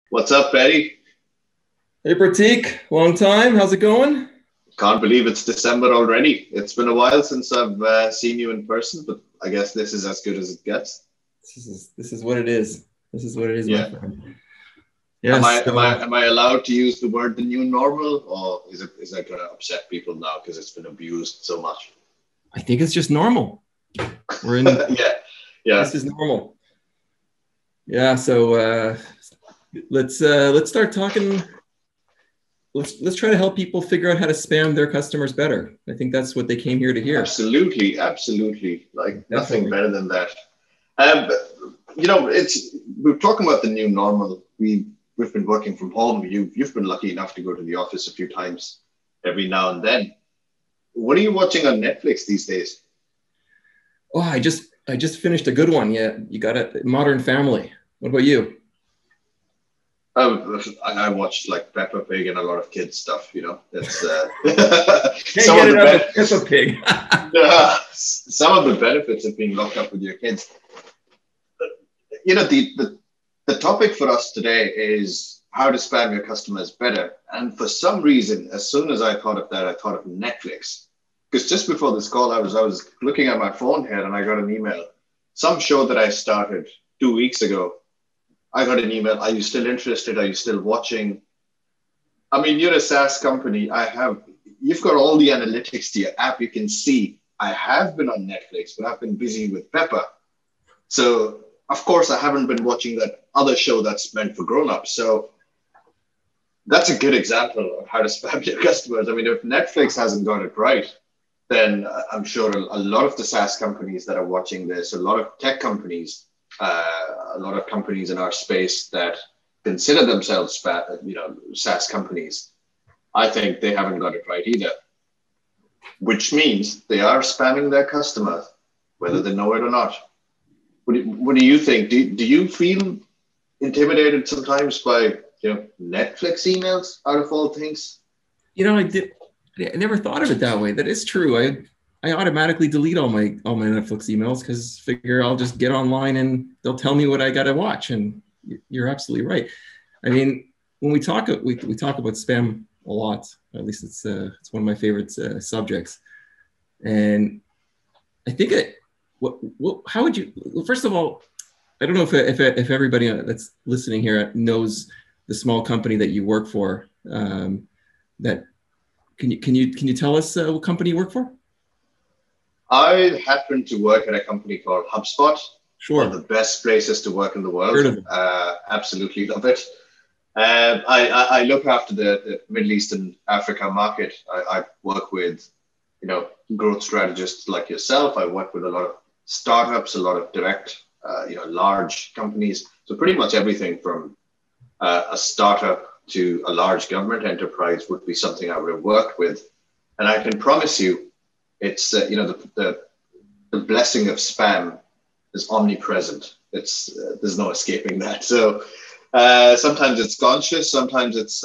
What's up, Betty? Hey Prateek, long time. How's it going? Can't believe it's December already. It's been a while since I've seen you in person, but I guess this is as good as it gets. This is what it is. This is what it is, my Yeah. friend. Am I Yes. am I am I allowed to use the word the new normal, or is that going to upset people now because it's been abused so much? I think it's just normal. We're in. Yeah, yeah. This is normal. Yeah. So let's start talking. Let's try to help people figure out how to spam their customers better. I think that's what they came here to hear. Absolutely, absolutely. Like nothing Definitely. better than that. But, we're talking about the new normal. We've been working from home. You've been lucky enough to go to the office a few times every now and then. What are you watching on Netflix these days? Oh, I just finished a good one. Yeah, you got it. Modern Family. What about you? I watched like Peppa Pig and a lot of kids stuff. That's Can't some get of the enough of Peppa Pig. some of the benefits of being locked up with your kids. The topic for us today is how to spam your customers better. And for some reason, as soon as I thought of that, I thought of Netflix. Because just before this call, I was looking at my phone here and I got an email. Some show that I started 2 weeks ago. I got an email. Are you still interested? Are you still watching? I mean, you're a SaaS company. You've got all the analytics to your app. You can see I have been on Netflix, but I've been busy with Pepper. So, of course, I haven't been watching that other show that's meant for grown-ups. So that's a good example of how to spam your customers. I mean, if Netflix hasn't got it right, then I'm sure a lot of the SaaS companies that are watching this, a lot of tech companies, a lot of companies in our space that consider themselves, SaaS companies, I think they haven't got it right either, which means they are spamming their customers, whether they know it or not. What do you think? Do you feel intimidated sometimes by Netflix emails out of all things? I never thought of it that way. That is true. I automatically delete all my Netflix emails because figure I'll just get online and they'll tell me what I got to watch. And you're absolutely right. I mean, when we talk about spam a lot. At least it's one of my favorite subjects. And I think how would you? Well, first of all, I don't know if everybody that's listening here knows the small company that you work for. That can you tell us what company you work for? I happen to work at a company called HubSpot. Sure. One of the best places to work in the world. Heard of it. Absolutely love it. I look after the Middle East and Africa market. I work with, growth strategists like yourself. I work with a lot of startups, a lot of direct, large companies. So pretty much everything from a startup to a large government enterprise would be something I would have worked with. And I can promise you, it's the blessing of spam is omnipresent. There's no escaping that. So sometimes it's conscious, sometimes it's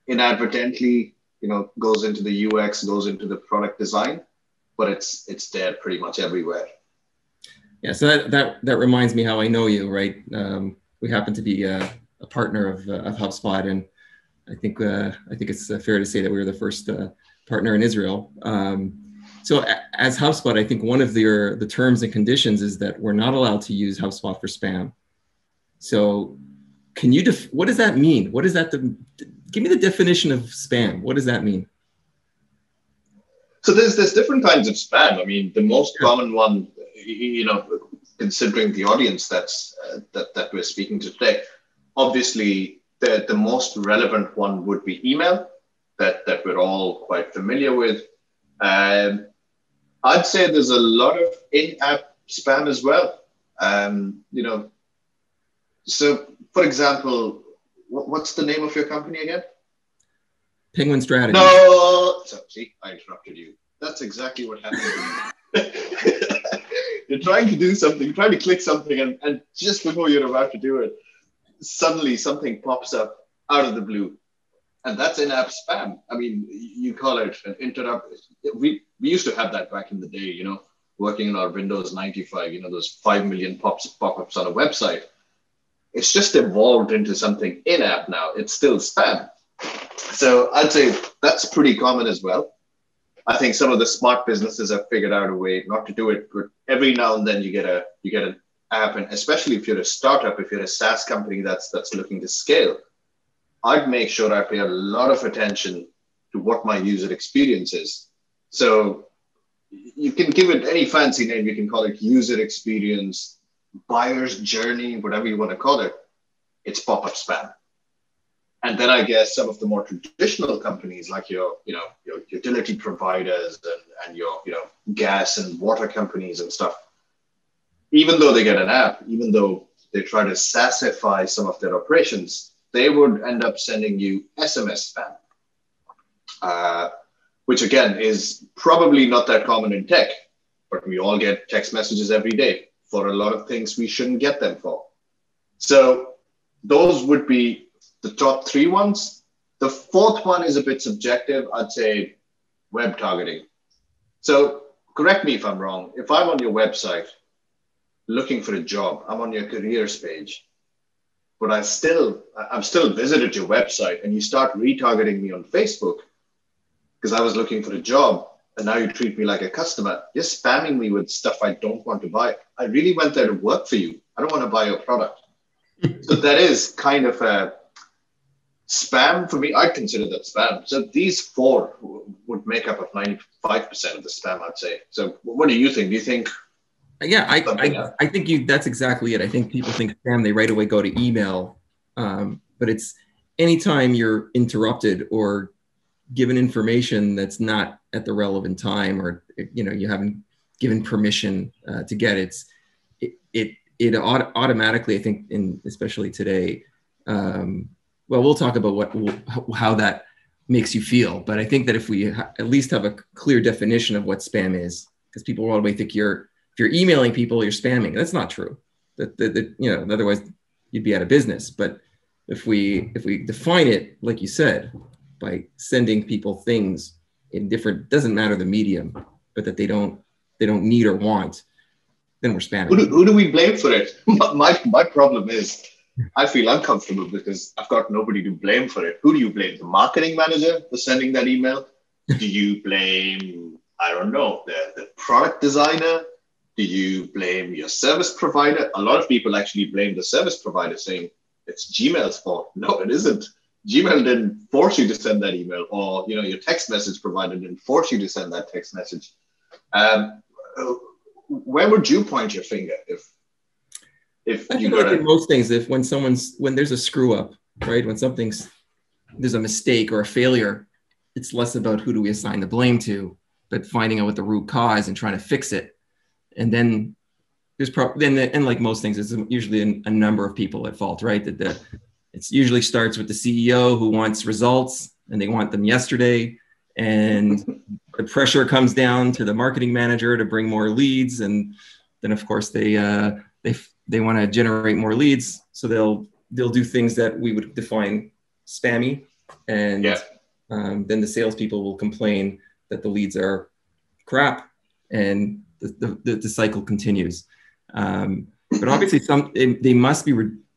inadvertently goes into the UX, goes into the product design, but it's there pretty much everywhere. Yeah, so that reminds me how I know you, right? We happen to be a partner of HubSpot, and I think it's fair to say that we were the first partner in Israel. So as HubSpot, I think one of the terms and conditions is that we're not allowed to use HubSpot for spam. So can you what does that mean? What is that? Give me the definition of spam. What does that mean? So there's different kinds of spam. I mean, the most common one, considering the audience that we're speaking to today, obviously the most relevant one would be email that we're all quite familiar with. I'd say there's a lot of in-app spam as well. So for example, what's the name of your company again? Penguin Strategy. No, so, see, I interrupted you. That's exactly what happened to me. You're trying to do something, trying to click something, and just before you're about to do it, suddenly something pops up out of the blue. And that's in-app spam. I mean, you call it an interrupt. We used to have that back in the day, working in our Windows 95, those 5 million pop-ups on a website. It's just evolved into something in-app now. It's still spam. So I'd say that's pretty common as well. I think some of the smart businesses have figured out a way not to do it, but every now and then you get an app, and especially if you're a startup, if you're a SaaS company that's looking to scale, I'd make sure I pay a lot of attention to what my user experience is. So you can give it any fancy name. You can call it user experience, buyer's journey, whatever you want to call it. It's pop-up spam. And then I guess some of the more traditional companies like your utility providers and your gas and water companies and stuff, even though they get an app, even though they try to SaaSify some of their operations, they would end up sending you SMS spam, which again is probably not that common in tech, but we all get text messages every day for a lot of things we shouldn't get them for. So those would be the top three ones. The fourth one is a bit subjective. I'd say web targeting. So correct me if I'm wrong. If I'm on your website looking for a job, I'm on your careers page, but I've still visited your website and you start retargeting me on Facebook because I was looking for a job and now you treat me like a customer. You're spamming me with stuff I don't want to buy. I really went there to work for you. I don't want to buy your product. So that is kind of a spam for me. I'd consider that spam. So these four would make up of 95% of the spam, I'd say. So what do you think? Do you think? Yeah, I think that's exactly it. I think people think spam, they right away go to email, but it's anytime you're interrupted or given information that's not at the relevant time, or you haven't given permission to get it automatically, I think, especially today. Well, we'll talk about how that makes you feel, but I think that if we at least have a clear definition of what spam is, because people all the way think if you're emailing people, you're spamming. That's not true. Otherwise you'd be out of business. But if we define it, like you said, by sending people things in different, doesn't matter the medium, but that they don't need or want, then we're spamming. Who do we blame for it? My problem is I feel uncomfortable because I've got nobody to blame for it. Who do you blame? The marketing manager for sending that email? Do you blame, I don't know, the product designer? Do you blame your service provider? A lot of people actually blame the service provider, saying it's Gmail's fault. No, it isn't. Gmail didn't force you to send that email, or your text message provider didn't force you to send that text message. Where would you point your finger if I you think like in most things, when there's a screw up, right? When there's a mistake or a failure, it's less about who do we assign the blame to, but finding out what the root cause and trying to fix it. And then and like most things, it's usually a number of people at fault, right? It usually starts with the CEO who wants results and they want them yesterday. And the pressure comes down to the marketing manager to bring more leads. And then of course they want to generate more leads. So they'll do things that we would define spammy. And then the salespeople will complain that the leads are crap. And the cycle continues. But obviously they must be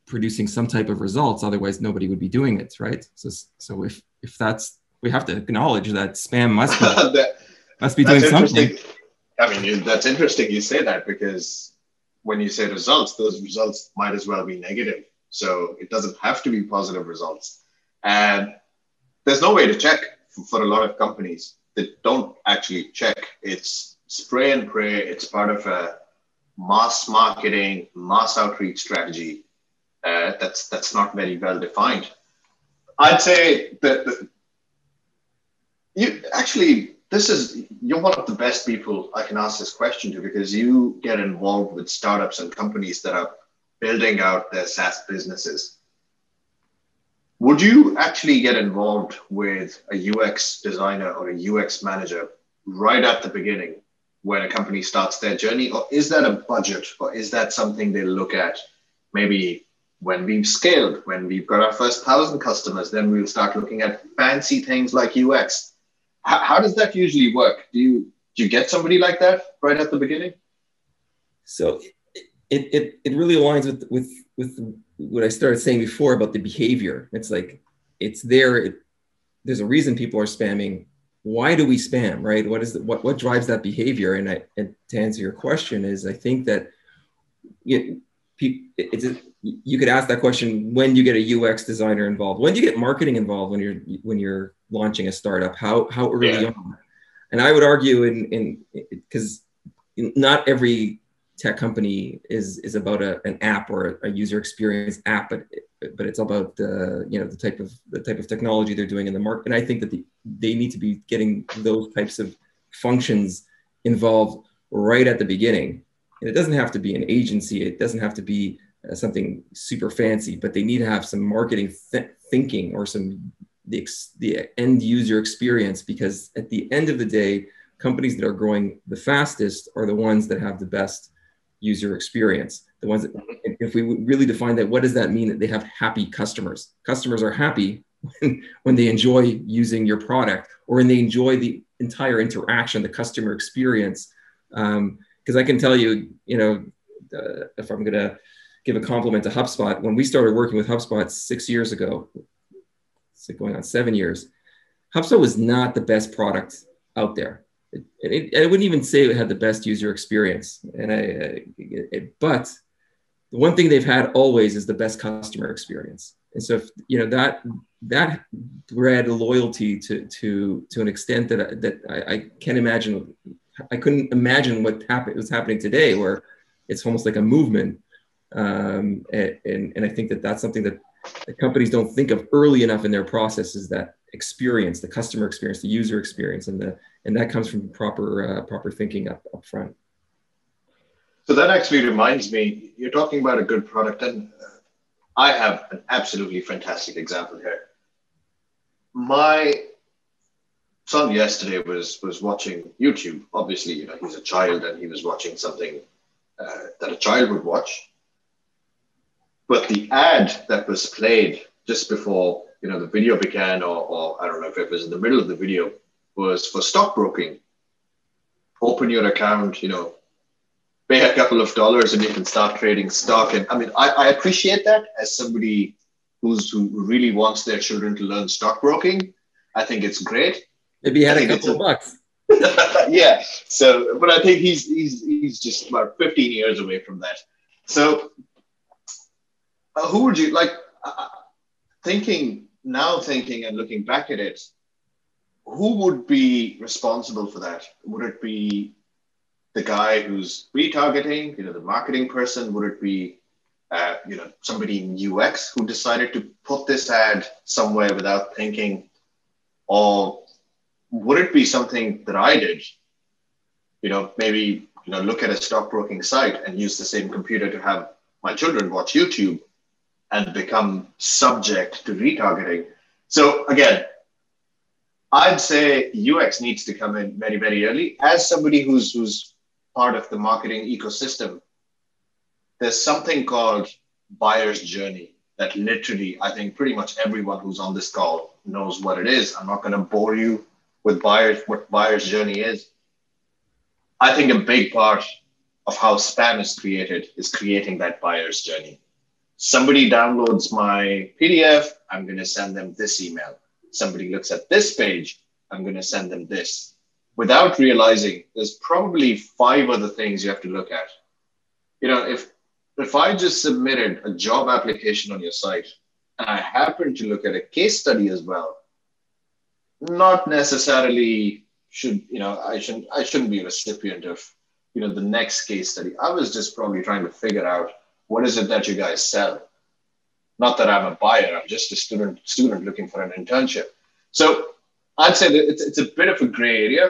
producing some type of results. Otherwise nobody would be doing it, right? So if that's, we have to acknowledge that spam must be doing something. I mean, that's interesting you say that, because when you say results, those results might as well be negative. So it doesn't have to be positive results. And there's no way to check for a lot of companies that don't actually check. It's spray and pray. It's part of a mass marketing, mass outreach strategy that's not very well defined. I'd say that you're one of the best people I can ask this question to, because you get involved with startups and companies that are building out their SaaS businesses. Would you actually get involved with a UX designer or a UX manager right at the beginning when a company starts their journey? Or is that a budget? Or is that something they look at maybe when we've scaled, when we've got our first 1,000 customers, then we'll start looking at fancy things like UX? How does that usually work? Do you get somebody like that right at the beginning? So it really aligns with what I started saying before about the behavior. It's like, it's there. There's a reason people are spamming. Why do we spam, right? What drives that behavior? And to answer your question is, I think that you could ask that question: when do you get a UX designer involved? When do you get marketing involved when you're launching a startup? How early on? And I would argue because not every tech company is about an app or a user experience app, but it's about the type of technology they're doing in the market. And I think that they need to be getting those types of functions involved right at the beginning. And it doesn't have to be an agency. It doesn't have to be something super fancy, but they need to have some marketing thinking or the end user experience, because at the end of the day, companies that are growing the fastest are the ones that have the best user experience. The ones that, if we really define that, what does that mean? That they have happy customers. Customers are happy when they enjoy using your product, or when they enjoy the entire interaction, the customer experience. Because I can tell you, if I'm going to give a compliment to HubSpot, when we started working with HubSpot 6 years ago, it's going on 7 years, HubSpot was not the best product out there. I wouldn't even say it had the best user experience. But the one thing they've had always is the best customer experience. And so, that bred loyalty to an extent that I can't imagine. I couldn't imagine what was happening today, where it's almost like a movement. And I think that that's something that the companies don't think of early enough in their processes, that experience, the customer experience, the user experience, and that comes from proper thinking up front. So that actually reminds me, you're talking about a good product, and I have an absolutely fantastic example here. My son yesterday was watching YouTube. Obviously, he's a child and he was watching something that a child would watch. But the ad that was played just before the video began, or I don't know if it was in the middle of the video, was for stockbroking. Open your account, pay a couple of dollars and you can start trading stock. And I mean, I appreciate that as somebody who really wants their children to learn stockbroking. I think it's great. Maybe he had a couple of bucks. Yeah. So, but I think he's just about 15 years away from that. So who would you like, thinking and looking back at it, who would be responsible for that? Would it be the guy who's retargeting, the marketing person? Would it be, somebody in UX who decided to put this ad somewhere without thinking? Or would it be something that I did? Maybe, look at a stockbroking site and use the same computer to have my children watch YouTube and become subject to retargeting. So again, I'd say UX needs to come in very, very early. As somebody who's part of the marketing ecosystem, there's something called buyer's journey that literally, I think pretty much everyone who's on this call knows what it is. I'm not going to bore you with what buyer's journey is. I think a big part of how spam is created is creating that buyer's journey. Somebody downloads my PDF, I'm going to send them this email. Somebody looks at this page, I'm going to send them this. Without realizing, there's probably 5 other things you have to look at. If I just submitted a job application on your site and I happen to look at a case study as well, not necessarily I shouldn't be a recipient of the next case study. I was just probably trying to figure out, what is it that you guys sell? Not that I'm a buyer, I'm just a student looking for an internship. So I'd say that it's a bit of a gray area,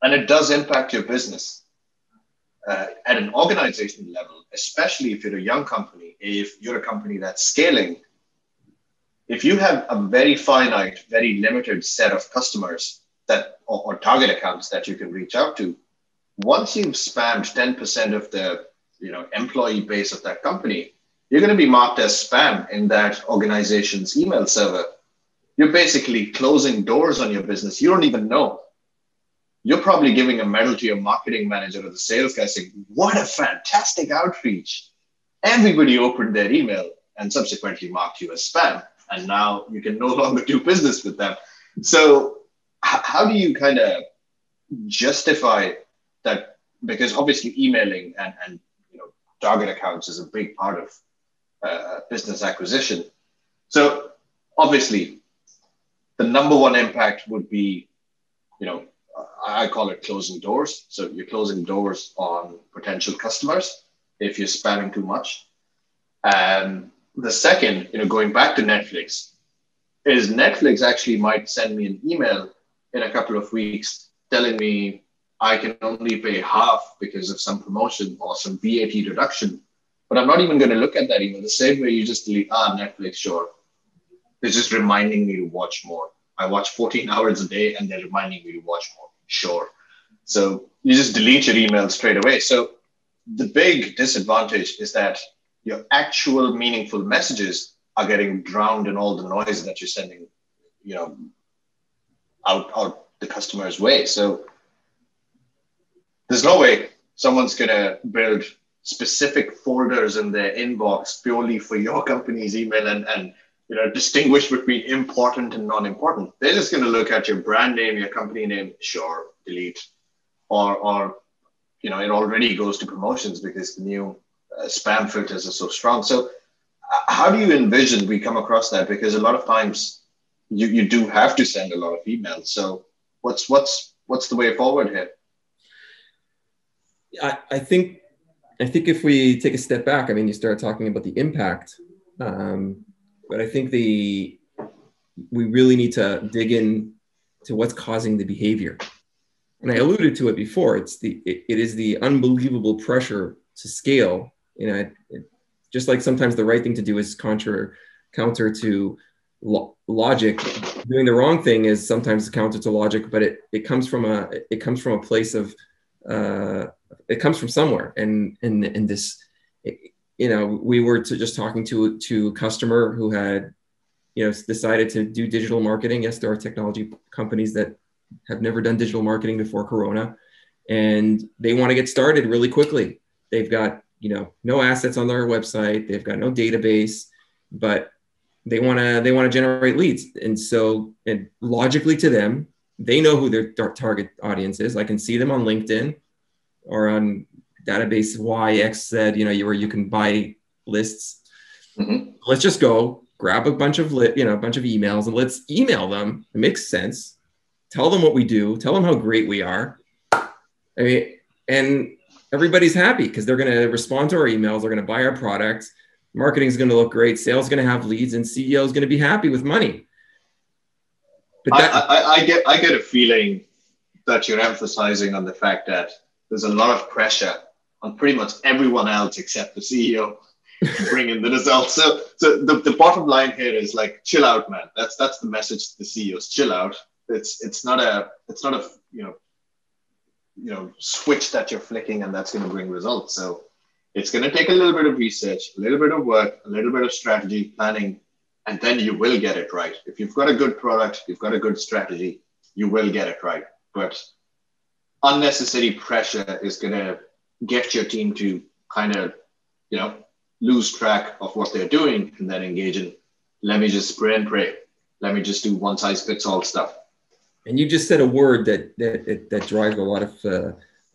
and it does impact your business at an organizational level, especially if you're a young company, if you're a company that's scaling. If you have a very finite, very limited set of customers or target accounts that you can reach out to, once you've spammed 10% of the employee base of that company, you're going to be marked as spam in that organization's email server. You're basically closing doors on your business. You don't even know. You're probably giving a medal to your marketing manager or the sales guy saying, what a fantastic outreach. Everybody opened their email and subsequently marked you as spam. And now you can no longer do business with them. So how do you kind of justify that? Because obviously emailing and target accounts is a big part of business acquisition. So obviously the number one impact would be, I call it closing doors. So you're closing doors on potential customers if you're spamming too much. The second, going back to Netflix, is Netflix actually might send me an email in a couple of weeks telling me I can only pay half because of some promotion or some VAT reduction. But I'm not even going to look at that email. The same way you just delete, Netflix, sure. It's just reminding me to watch more. I watch 14 hours a day and they're reminding me to watch more. Sure. So you just delete your email straight away. So the big disadvantage is that your actual meaningful messages are getting drowned in all the noise that you're sending, out the customer's way. So there's no way someone's going to build specific folders in their inbox purely for your company's email and distinguish between important and non-important. They're just going to look at your brand name, your company name, sure, delete, or it already goes to promotions because the new spam filters are so strong. So how do you envision we come across that? Because a lot of times you do have to send a lot of emails. So what's the way forward here? I think if we take a step back, you start talking about the impact, but I think we really need to dig in to what's causing the behavior. And I alluded to it before. It is the unbelievable pressure to scale. Just like sometimes the right thing to do is counter to logic. Doing the wrong thing is sometimes counter to logic, but it comes from a place of it comes from somewhere. And this, we were just talking to a customer who had, decided to do digital marketing. Yes, there are technology companies that have never done digital marketing before Corona, and they want to get started really quickly. They've got, no assets on their website. They've got no database, but they want to generate leads. And so, and logically to them, they know who their target audience is. I can see them on LinkedIn or on database YXZ, where you can buy lists. Mm-hmm. Let's just go grab a bunch of emails and let's email them. It makes sense. Tell them what we do. Tell them how great we are. And everybody's happy because they're going to respond to our emails. They're going to buy our products. Marketing is going to look great. Sales is going to have leads, and CEO is going to be happy with money. But I get a feeling that you're emphasizing on the fact that there's a lot of pressure on pretty much everyone else except the CEO to bring in the results. So the bottom line here is like, chill out, man. That's the message to the CEOs. Chill out. It's not a switch that you're flicking and that's going to bring results. So it's going to take a little bit of research, a little bit of work, a little bit of strategy planning, and then you will get it right. If you've got a good product, you've got a good strategy, you will get it right. But unnecessary pressure is going to get your team to kind of, lose track of what they're doing and then engage in, let me just spray and pray. Let me just do one size fits all stuff. And you just said a word that drives a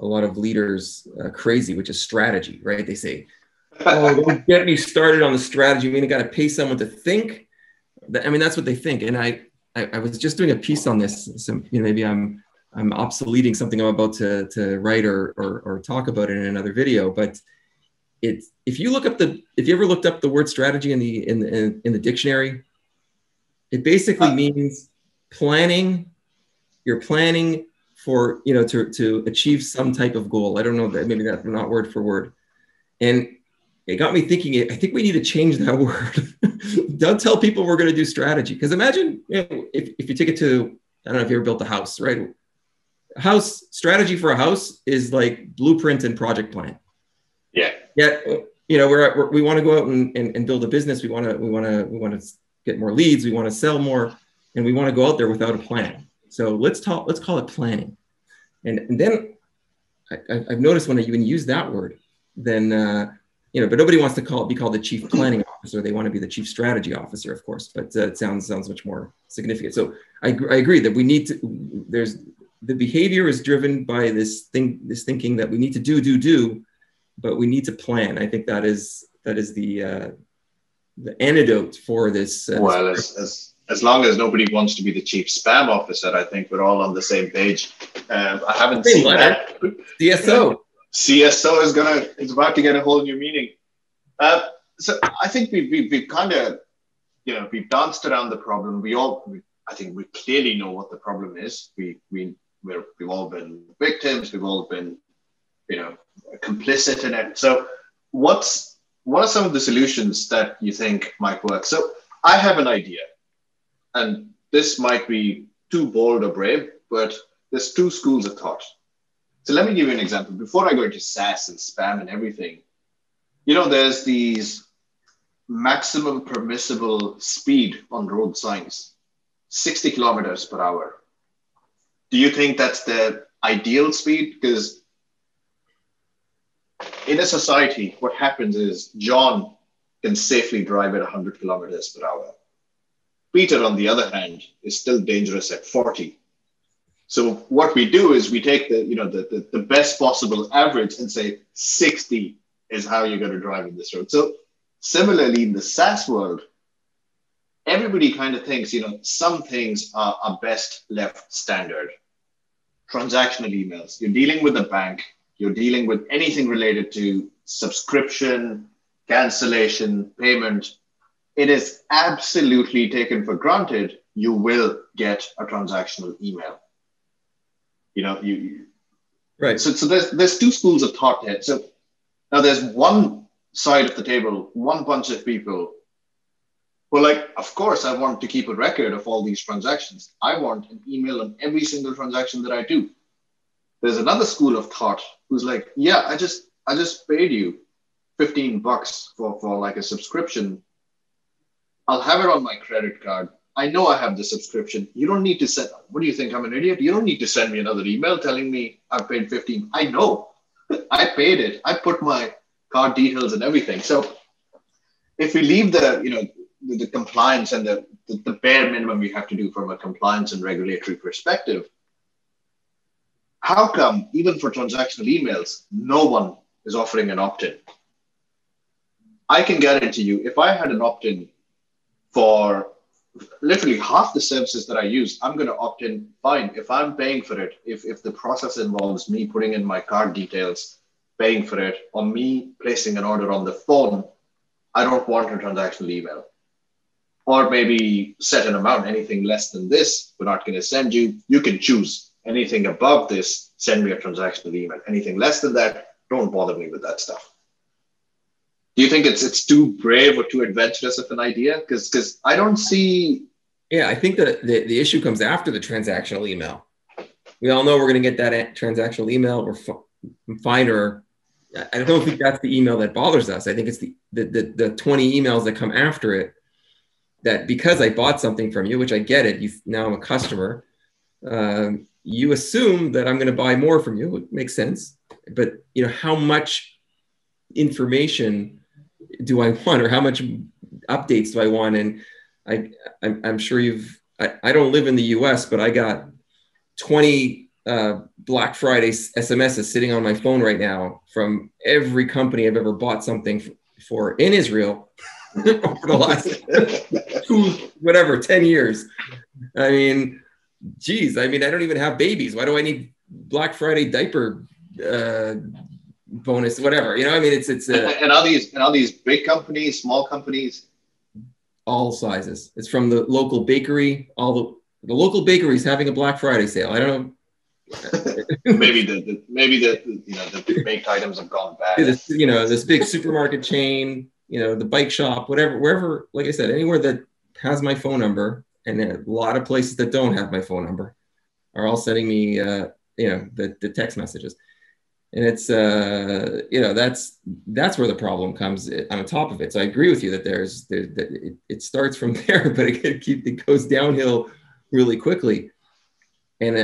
lot of leaders crazy, which is strategy, right? They say, "Oh, don't get me started on the strategy. I got to pay someone to think." That's what they think. And I was just doing a piece on this. So maybe I'm obsoleting something I'm about to write or talk about it in another video. But if you ever looked up the word strategy in the dictionary, it basically means planning. You're planning for, to achieve some type of goal. I don't know that maybe that's not word for word. And it got me thinking, I think we need to change that word. Don't tell people we're going to do strategy. Because imagine if you take it to, I don't know if you ever built a house, right? House strategy for a house is like blueprint and project plan. Yeah. Yeah. We want to go out and build a business. We want to get more leads. We want to sell more, and we want to go out there without a plan. So let's call it planning. And then I've noticed when I even use that word, then but nobody wants to be called the chief planning officer. They want to be the chief strategy officer, of course, but it sounds much more significant. So I agree that we need to, the behavior is driven by this thinking that we need to do, but we need to plan. I think that is the antidote for this. Well, as long as nobody wants to be the chief spam officer, I think we're all on the same page. I haven't seen that. CSO. CSO is about to get a whole new meaning. So I think we've kind of, we've danced around the problem. I think we clearly know what the problem is. We've all been victims. We've all been, complicit in it. So what are some of the solutions that you think might work? So I have an idea, and this might be too bold or brave, but there's two schools of thought. So let me give you an example. Before I go into SaaS and spam and everything, there's these maximum permissible speed on road signs, 60 kilometers per hour. Do you think that's the ideal speed? Because in a society, what happens is John can safely drive at 100 kilometers per hour. Peter, on the other hand, is still dangerous at 40. So what we do is we take the best possible average and say 60 is how you're going to drive in this road. So similarly, in the SaaS world, everybody kind of thinks, some things are best left standard. Transactional emails. You're dealing with a bank. You're dealing with anything related to subscription, cancellation, payment. It is absolutely taken for granted you will get a transactional email. Right. So there's two schools of thought here. So now there's one side of the table, one bunch of people who are like, of course, I want to keep a record of all these transactions. I want an email on every single transaction that I do. There's another school of thought who's like, yeah, I just paid you $15 for like a subscription. I'll have it on my credit card. I know I have the subscription. You don't need to send, what do you think? I'm an idiot? You don't need to send me another email telling me I've paid 15. I know. I paid it. I put my card details and everything. So if we leave the compliance and the bare minimum we have to do from a compliance and regulatory perspective, how come even for transactional emails, no one is offering an opt-in? I can guarantee you, if I had an opt-in for literally half the services that I use, I'm going to opt in fine. If I'm paying for it, if the process involves me putting in my card details, paying for it, or me placing an order on the phone, I don't want a transactional email. Or maybe set an amount, anything less than this, we're not going to send you. You can choose anything above this, send me a transactional email. Anything less than that, don't bother me with that stuff. Do you think it's too brave or too adventurous of an idea? Because I don't see. Yeah, I think that the issue comes after the transactional email. We all know we're going to get that transactional email. We're fine, or I don't think that's the email that bothers us. I think it's the 20 emails that come after it. That because I bought something from you, which I get it, now I'm a customer. You assume that I'm going to buy more from you. It makes sense, but how much information do I want, or how much updates do I want? And I'm sure I don't live in the US, but I got 20 Black Friday SMSs sitting on my phone right now from every company I've ever bought something for in Israel over the last 10 years. I mean, geez, I don't even have babies. Why do I need Black Friday diaper bonus, whatever, it's and all these big companies, small companies, all sizes. It's from the local bakery, all the local bakeries having a Black Friday sale. I don't know. maybe the baked items have gone bad. This big supermarket chain, the bike shop, wherever, like I said, anywhere that has my phone number, and a lot of places that don't have my phone number are all sending me, the text messages. And it's, that's where the problem comes on top of it. So I agree with you that it starts from there, but it goes downhill really quickly. And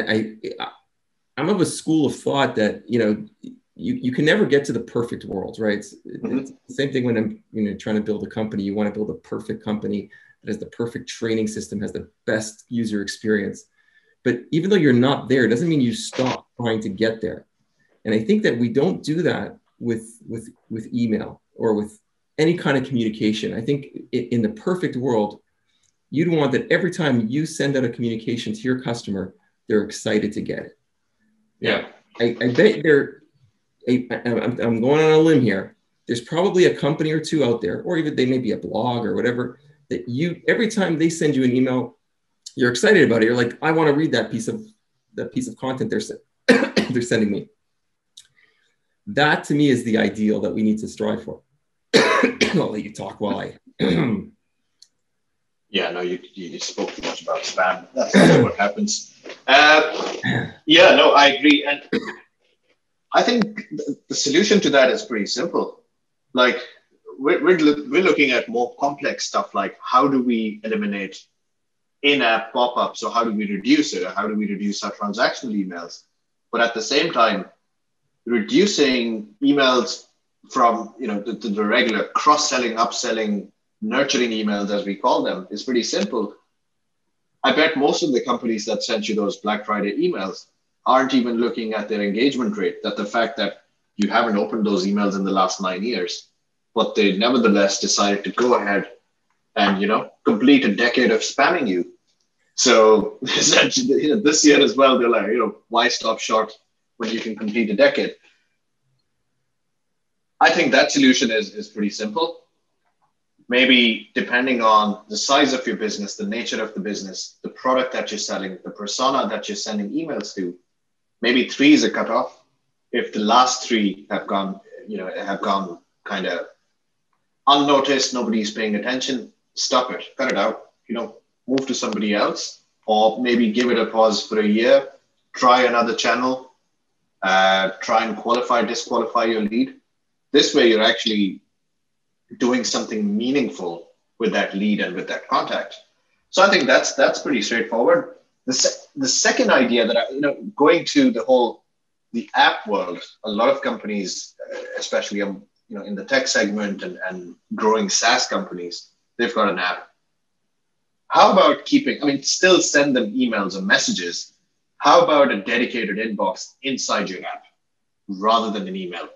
I'm of a school of thought that, you can never get to the perfect world, right? It's the same thing when I'm trying to build a company. You want to build a perfect company that has the perfect training system, has the best user experience. But even though you're not there, it doesn't mean you stop trying to get there. And I think that we don't do that with email or with any kind of communication. I think in the perfect world, you'd want that every time you send out a communication to your customer, they're excited to get it. Yeah. I bet I'm going on a limb here. There's probably a company or two out there, or even they may be a blog or whatever, that every time they send you an email, you're excited about it. You're like, I want to read that piece of content they're sending me. That to me is the ideal that we need to strive for. I'll let you talk while I. Yeah, no, you spoke too much about spam. That's what happens. Yeah, no, I agree. And I think the solution to that is pretty simple. Like we're looking at more complex stuff, like how do we eliminate in-app pop-ups, or how do we reduce it, or how do we reduce our transactional emails? But at the same time, reducing emails from the regular cross-selling, upselling, nurturing emails, as we call them, is pretty simple. I bet most of the companies that sent you those Black Friday emails aren't even looking at their engagement rate, that the fact that you haven't opened those emails in the last 9 years, but they nevertheless decided to go ahead and complete a decade of spamming you. So essentially, this year as well, they're like, why stop short when you can complete a decade? I think that solution is pretty simple. Maybe depending on the size of your business, the nature of the business, the product that you're selling, the persona that you're sending emails to, maybe 3 is a cutoff. If the last 3 have gone kind of unnoticed, nobody's paying attention, stop it, cut it out, move to somebody else, or maybe give it a pause for a year, try another channel, try and disqualify your lead. This way you're actually doing something meaningful with that lead and with that contact. So I think that's pretty straightforward. The second idea that going to the app world, a lot of companies, especially in the tech segment and growing SaaS companies, they've got an app. How about still send them emails or messages? How about a dedicated inbox inside your app rather than an email?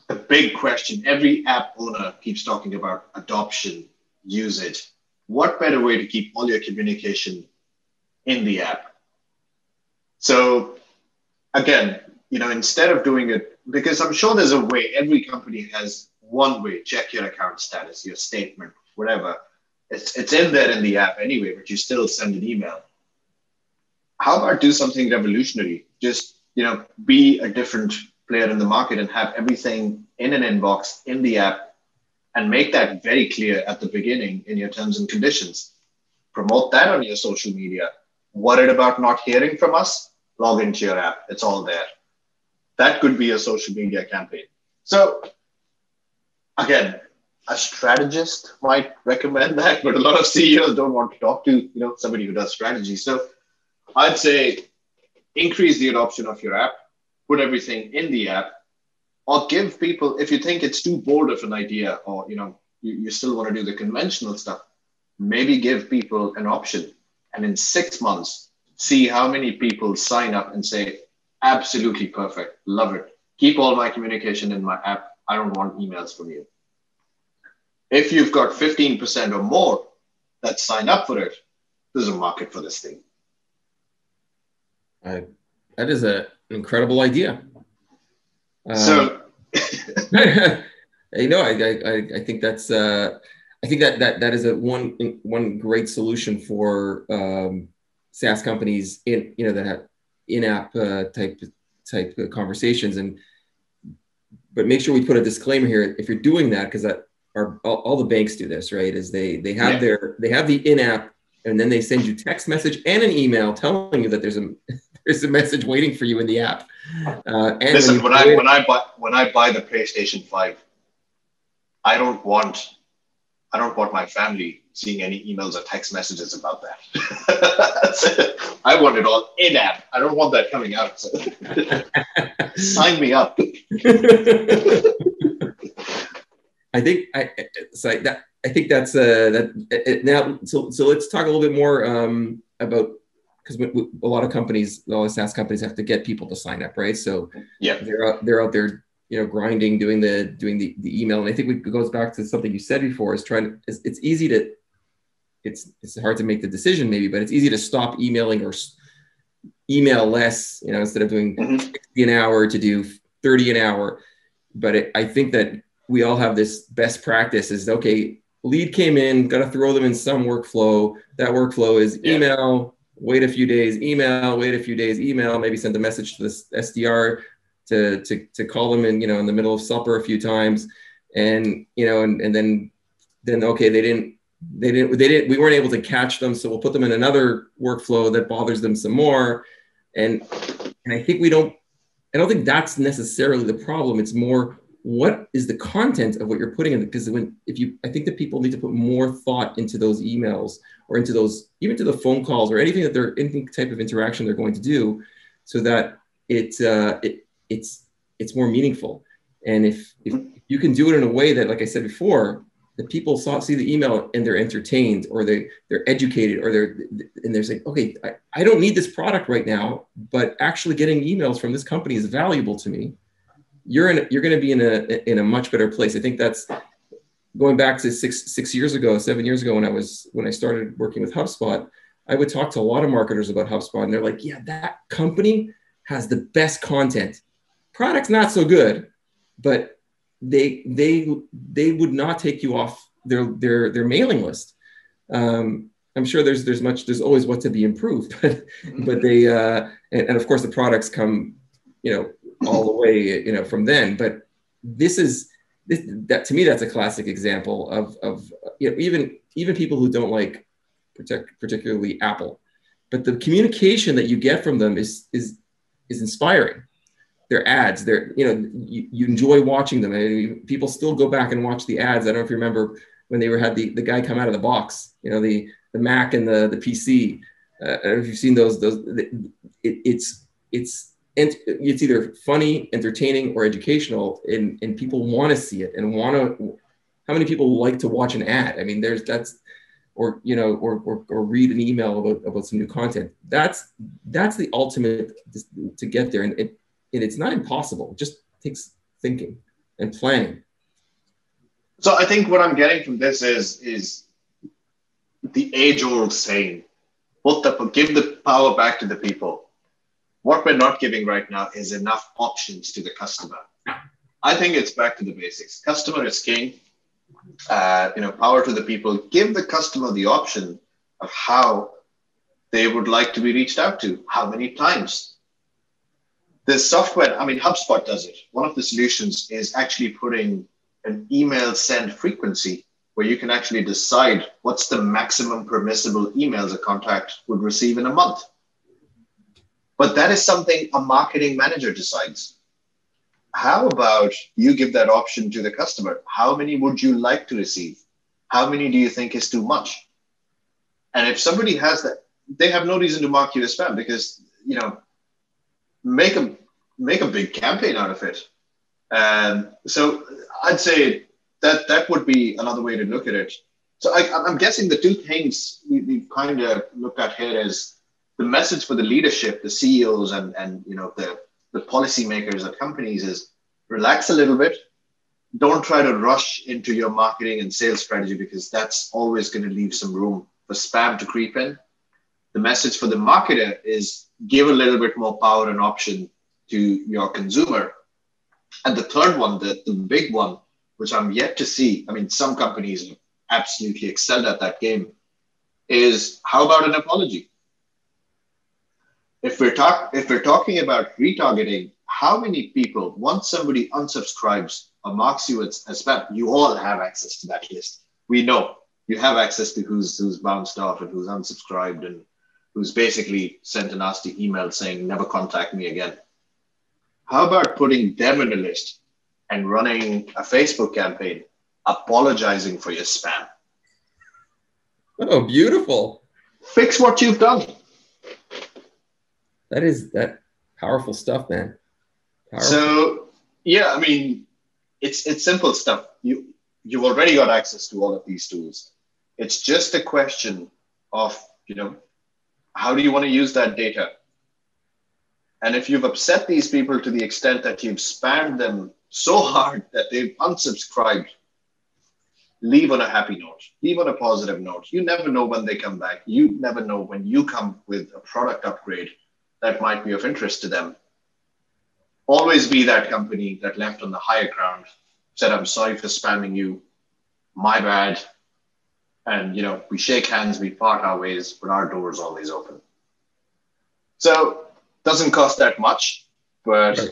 The big question, every app owner keeps talking about adoption, usage. What better way to keep all your communication in the app? So again, instead of doing it, because I'm sure there's a way, every company has one way, check your account status, your statement, whatever. It's in there in the app anyway, but you still send an email. How about do something revolutionary? Just, be a different player in the market and have everything in an inbox in the app, and make that very clear at the beginning in your terms and conditions. Promote that on your social media. Worried about not hearing from us? Log into your app. It's all there. That could be a social media campaign. So again, a strategist might recommend that, but a lot of CEOs don't want to talk to somebody who does strategy. So I'd say increase the adoption of your app, put everything in the app, or give people, if you think it's too bold of an idea, or you still want to do the conventional stuff, maybe give people an option. And in 6 months, see how many people sign up and say, absolutely perfect, love it. Keep all my communication in my app. I don't want emails from you. If you've got 15% or more that sign up for it, there's a market for this thing. That is an incredible idea. So, I think that's I think that is one great solution for SaaS companies that have in-app type conversations. But make sure we put a disclaimer here if you're doing that, because all the banks do this, right? Is they have the in-app, and then they send you text message and an email telling you that there's a message waiting for you in the app. And listen, when I buy the PlayStation 5, I don't want I don't want my family seeing any emails or text messages about that. I want it all in-app. I don't want that coming out. So sign me up. I think that's that now. So let's talk a little bit more about, because a lot of companies, a lot of SaaS companies have to get people to sign up, right? So yeah, they're out there, grinding, doing the email. And I think it goes back to something you said before, is it's easy to, it's hard to make the decision maybe, but it's easy to stop emailing or email less, instead of doing 60 an hour to do 30 an hour. But I think that we all have this best practice is, okay, lead came in, got to throw them in some workflow. That workflow is email, wait a few days, email, wait a few days, email, maybe send a message to this SDR to call them in, in the middle of supper a few times. And, and then okay, we weren't able to catch them. So we'll put them in another workflow that bothers them some more. And I think I don't think that's necessarily the problem. It's more, what is the content of what you're putting in? Because I think that people need to put more thought into those emails, or into those, even to the phone calls, or anything type of interaction they're going to do, so that it's more meaningful. And if you can do it in a way that, like I said before, the people see the email and they're entertained, or they're educated, or they're saying, okay, I don't need this product right now, but actually getting emails from this company is valuable to me. You're going to be in a much better place. I think that's going back to 7 years ago, when I started working with HubSpot. I would talk to a lot of marketers about HubSpot, and they're like, yeah, that company has the best content. Product's not so good, but they would not take you off their mailing list. I'm sure there's always what to be improved, but they and of course the products come, all the way, from then. But that to me, that's a classic example of even people who don't like particularly Apple, but the communication that you get from them is inspiring. Their ads, you enjoy watching them. I mean, people still go back and watch the ads. I don't know if you remember when they had the guy come out of the box, the Mac and the PC. I don't know if you've seen those. It's either funny, entertaining, or educational, and people want to see it and how many people like to watch an ad? I mean, or read an email about some new content. That's the ultimate to get there. And it's not impossible. It just takes thinking and planning. So I think what I'm getting from this is the age-old saying, give the power back to the people. What we're not giving right now is enough options to the customer. I think it's back to the basics. Customer is king. Power to the people. Give the customer the option of how they would like to be reached out to, how many times. There's software, HubSpot does it. One of the solutions is actually putting an email send frequency where you can actually decide what's the maximum permissible emails a contact would receive in a month. But that is something a marketing manager decides. How about you give that option to the customer? How many would you like to receive? How many do you think is too much? And if somebody has that, they have no reason to mark you as spam, because, make a big campaign out of it. So I'd say that would be another way to look at it. So I'm guessing the two things we've kind of looked at here is the message for the leadership, the CEOs and the policymakers at companies is relax a little bit. Don't try to rush into your marketing and sales strategy, because that's always going to leave some room for spam to creep in. The message for the marketer is give a little bit more power and option to your consumer. And the third one, the big one, which I'm yet to see, some companies have absolutely excelled at that game, is how about an apology? If we're talking about retargeting, how many people, once somebody unsubscribes or marks you as spam, you all have access to that list. We know you have access to who's bounced off and who's unsubscribed and who's basically sent a nasty email saying, never contact me again. How about putting them in a list and running a Facebook campaign, apologizing for your spam? Oh, beautiful. Fix what you've done. That powerful stuff, man. Powerful. So yeah, I mean, it's simple stuff. You've already got access to all of these tools. It's just a question of, how do you want to use that data? And if you've upset these people to the extent that you've spammed them so hard that they've unsubscribed, leave on a happy note, leave on a positive note. You never know when they come back. You never know when you come with a product upgrade that might be of interest to them. Always be that company that left on the higher ground, said, I'm sorry for spamming you, my bad. And, we shake hands, we part our ways, but our door is always open. So doesn't cost that much, but Right.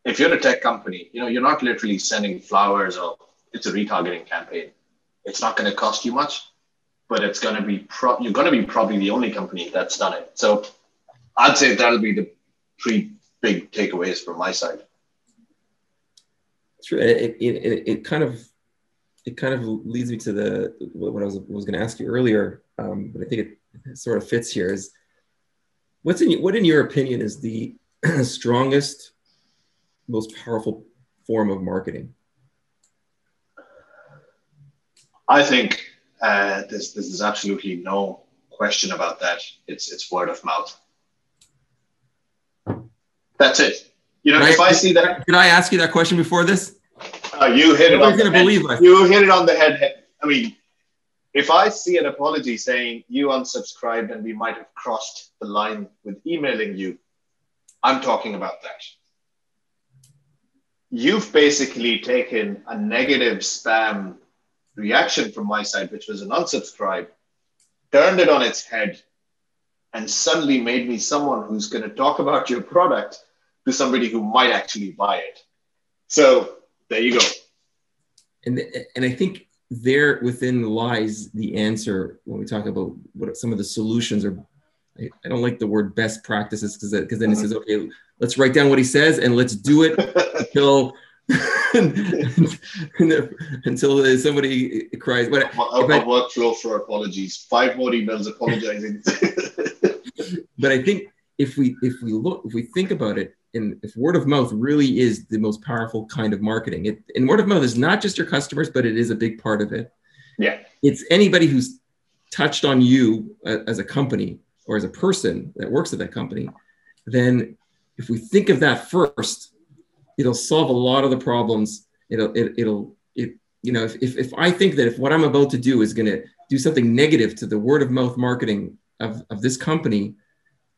If you're a tech company, you're not literally sending flowers or it's a retargeting campaign. It's not going to cost you much, but it's going to be you're going to be probably the only company that's done it. So I'd say that'll be the 3 big takeaways from my side. True. It kind of leads me to what I was going to ask you earlier, but I think it sort of fits here. Is what in your opinion is the strongest, most powerful form of marketing? I think there's absolutely no question about that. It's word of mouth. That's it. If I see that. Did I ask you that question before this? You hit it on the head. Believe us. You hit it on the head. I mean, if I see an apology saying you unsubscribed and we might have crossed the line with emailing you, I'm talking about that. You've basically taken a negative spam reaction from my side, which was an unsubscribe, turned it on its head, and suddenly made me someone who's going to talk about your product to somebody who might actually buy it. So there you go. And I think there within lies the answer when we talk about what some of the solutions are. I don't like the word best practices because then it says, okay, let's write down what he says and let's do it until somebody cries. But a workflow for apologies. 5 more emails apologizing. But I think if we think about it, and if word of mouth really is the most powerful kind of marketing, and word of mouth is not just your customers, but it is a big part of it. Yeah, it's anybody who's touched on you as a company or as a person that works at that company. Then, if we think of that first, it'll solve a lot of the problems. If I think that if what I'm about to do is going to do something negative to the word of mouth marketing of this company,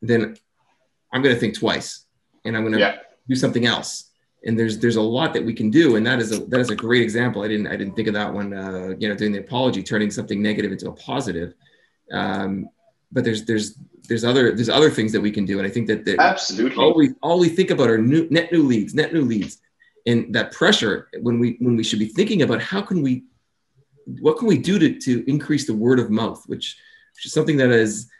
then I'm going to think twice, and I'm going to do something else. And there's a lot that we can do, and that is a great example. I didn't think of that one. Doing the apology, turning something negative into a positive. But there's other things that we can do, and I think that absolutely all we think about are net new leads, and that pressure when we should be thinking about what can we do to increase the word of mouth, which is something that is,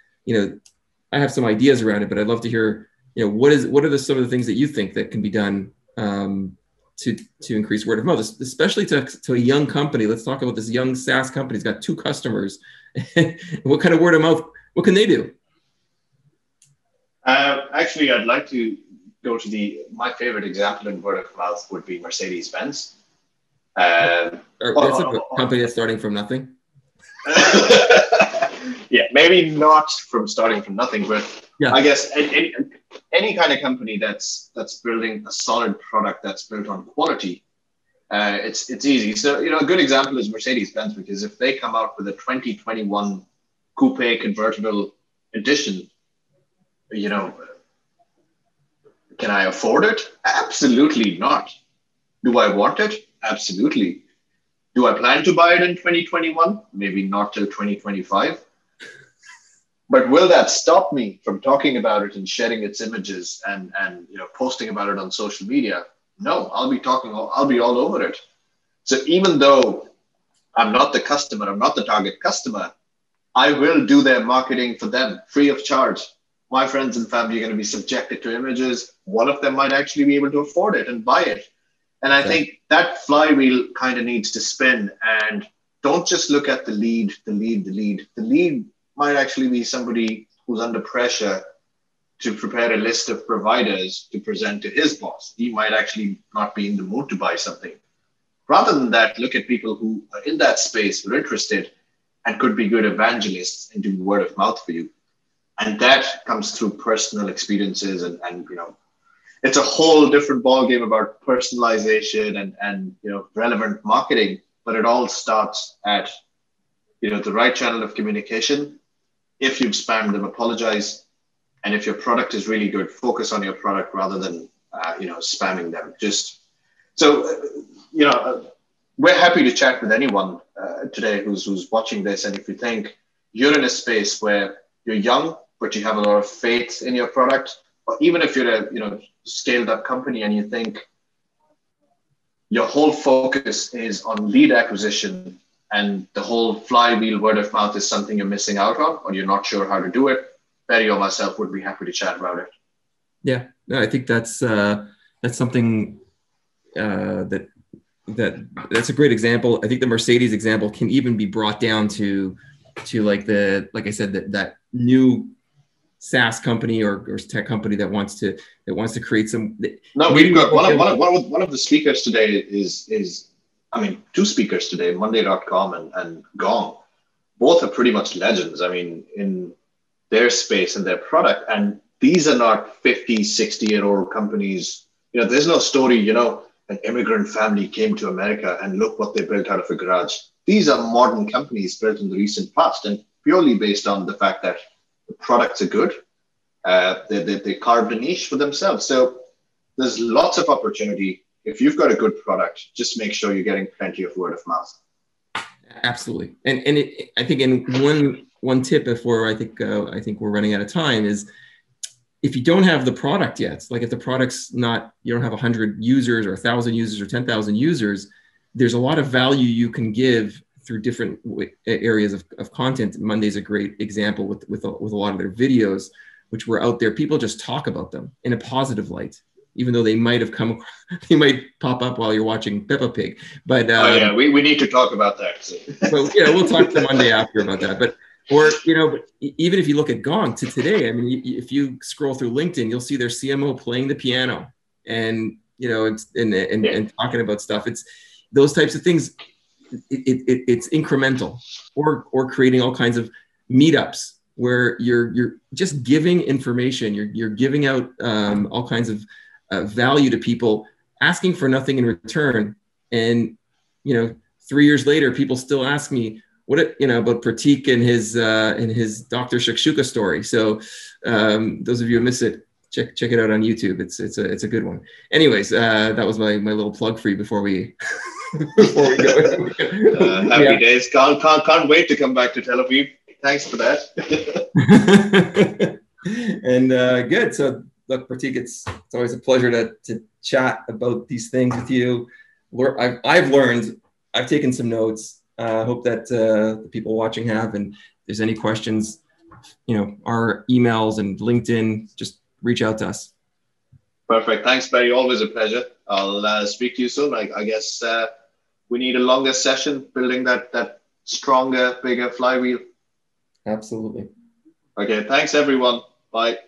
I have some ideas around it, but I'd love to hear, what are some of the things that you think that can be done to increase word of mouth, especially to a young company. Let's talk about this young SaaS company. It's got 2 customers. What kind of word of mouth? What can they do? Actually, I'd like to go to my favorite example in word of mouth would be Mercedes-Benz. That's a company that's starting from nothing. Yeah, maybe not from starting from nothing, but yeah. I guess any kind of company that's building a solid product that's built on quality, it's easy. So, a good example is Mercedes-Benz, because if they come out with a 2021 coupe convertible edition, can I afford it? Absolutely not. Do I want it? Absolutely. Do I plan to buy it in 2021? Maybe not till 2025. But will that stop me from talking about it and sharing its images and posting about it on social media? No, I'll be all over it. So even though I'm not the customer, I'm not the target customer, I will do their marketing for them free of charge. My friends and family are going to be subjected to images. One of them might actually be able to afford it and buy it. And I think that flywheel kind of needs to spin. And don't just look at the lead. The lead might actually be somebody who's under pressure to prepare a list of providers to present to his boss. He might actually not be in the mood to buy something. Rather than that, look at people who are in that space, who are interested, and could be good evangelists and do word of mouth for you. And that comes through personal experiences and it's a whole different ballgame about personalization and relevant marketing, but it all starts at the right channel of communication. If you've spammed them, apologize. And if your product is really good, focus on your product rather than spamming them. We're happy to chat with anyone today who's watching this. And if you think you're in a space where you're young, but you have a lot of faith in your product, or even if you're a scaled up company and you think your whole focus is on lead acquisition and the whole flywheel word of mouth is something you're missing out on, or you're not sure how to do it, Barry or myself would be happy to chat about it. Yeah, no, I think that's something that's a great example. I think the Mercedes example can even be brought down to like I said, that new SaaS company or tech company that wants to create some. No, we've got one of the speakers today is two speakers today, Monday.com and Gong. Both are pretty much legends. In their space and their product. And these are not 50, 60-year-old companies. There's no story, an immigrant family came to America and look what they built out of a garage. These are modern companies built in the recent past and purely based on the fact that the products are good. They carved a niche for themselves. So there's lots of opportunity. If you've got a good product, just make sure you're getting plenty of word of mouth. Absolutely. And I think in one tip before I think we're running out of time is, if you don't have the product yet, like if the product's not, you don't have 100 users or 1,000 users or 10,000 users, there's a lot of value you can give through different areas of content. Monday's a great example with a lot of their videos, which were out there. People just talk about them in a positive light, even though they might pop up while you're watching Peppa Pig. But we need to talk about that. So we'll talk to Monday after about that. But even if you look at Gong to today, if you scroll through LinkedIn, you'll see their CMO playing the piano and talking about stuff. It's those types of things. It's incremental, or creating all kinds of meetups where you're just giving information. You're giving out all kinds of value to people, asking for nothing in return. And 3 years later, people still ask me about Prateek and his Dr. Shakshuka story. So those of you who miss it, check it out on YouTube. It's a good one. Anyways, that was my little plug for you before we go. Happy days. Can't wait to come back to Tel Aviv. Thanks for that. And good. So look, Prateek, it's always a pleasure to chat about these things with you. I've learned. I've taken some notes. I hope that the people watching have. And if there's any questions, our emails and LinkedIn, just reach out to us. Perfect. Thanks, Barry. Always a pleasure. I'll speak to you soon. I guess we need a longer session building that stronger, bigger flywheel. Absolutely. Okay. Thanks, everyone. Bye.